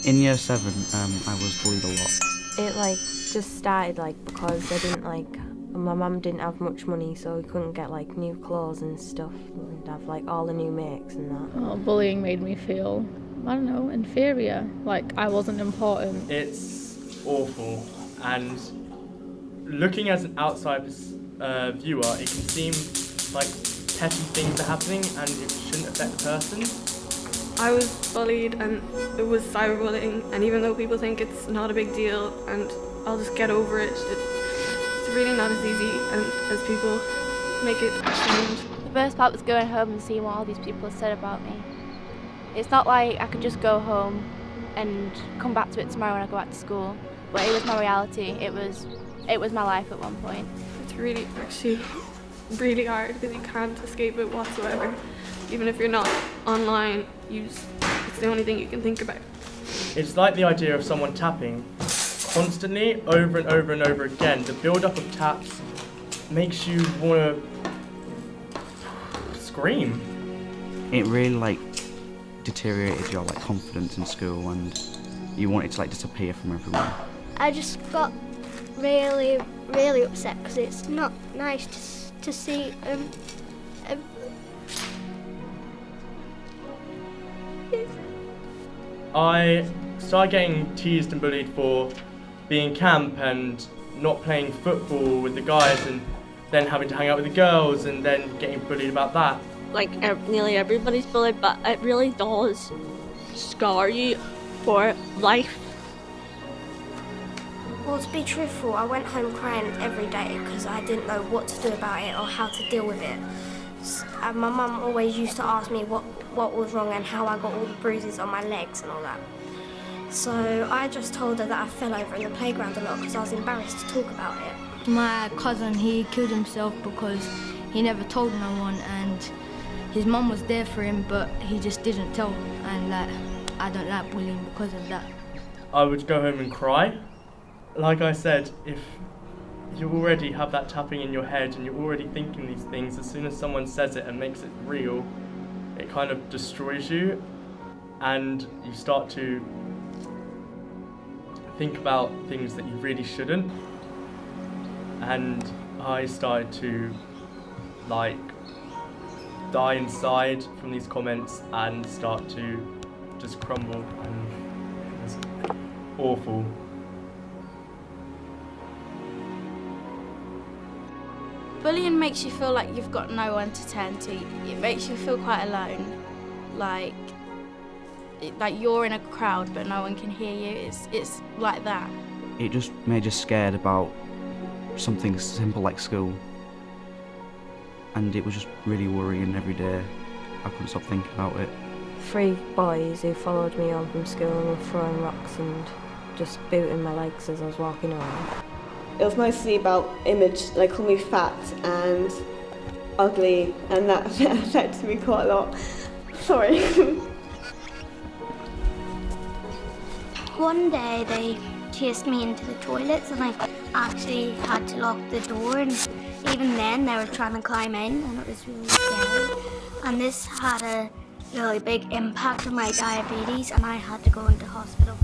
In year 7, I was bullied a lot. It just started because I didn't my mum didn't have much money, so we couldn't get new clothes and stuff and have all the new makes and that. Oh, bullying made me feel, I don't know, inferior, like I wasn't important. It's awful, and looking as an outside viewer, it can seem like petty things are happening and it shouldn't affect the person. I was bullied and it was cyberbullying, and even though people think it's not a big deal and I'll just get over it, it's really not as easy and as people make it seem. The first part was going home and seeing what all these people had said about me. It's not like I could just go home and come back to it tomorrow when I go back to school, but it was my reality. It was my life at one point. It's actually really hard because you can't escape it whatsoever. Even if you're not online, it's the only thing you can think about. It's like the idea of someone tapping constantly over and over and over again. The build-up of taps makes you want to scream. It really deteriorated your confidence in school, and you wanted to disappear from everyone. I just got really, really upset because it's not nice to see I started getting teased and bullied for being camp and not playing football with the guys, and then having to hang out with the girls, and then getting bullied about that. Nearly everybody's bullied, but it really does scar you for life. Well, to be truthful, I went home crying every day because I didn't know what to do about it or how to deal with it. And my mum always used to ask me what was wrong and how I got all the bruises on my legs and all that. So I just told her that I fell over in the playground a lot because I was embarrassed to talk about it. My cousin, he killed himself because he never told no one, and his mum was there for him, but he just didn't tell. And I don't like bullying because of that. I would go home and cry. Like I said, if you already have that tapping in your head and you're already thinking these things, as soon as someone says it and makes it real, it kind of destroys you, and you start to think about things that you really shouldn't. And I started to die inside from these comments and start to just crumble, and it was awful. Bullying makes you feel like you've got no one to turn to. It makes you feel quite alone, like you're in a crowd but no one can hear you. It's like that. It just made you scared about something simple like school, and it was just really worrying every day. I couldn't stop thinking about it. 3 boys who followed me home from school and were throwing rocks and just booting my legs as I was walking around. It was mostly about image, they called me fat and ugly, and that affected me quite a lot. Sorry. One day they chased me into the toilets and I actually had to lock the door, and even then they were trying to climb in, and it was really scary. And this had a really big impact on my diabetes, and I had to go into hospital.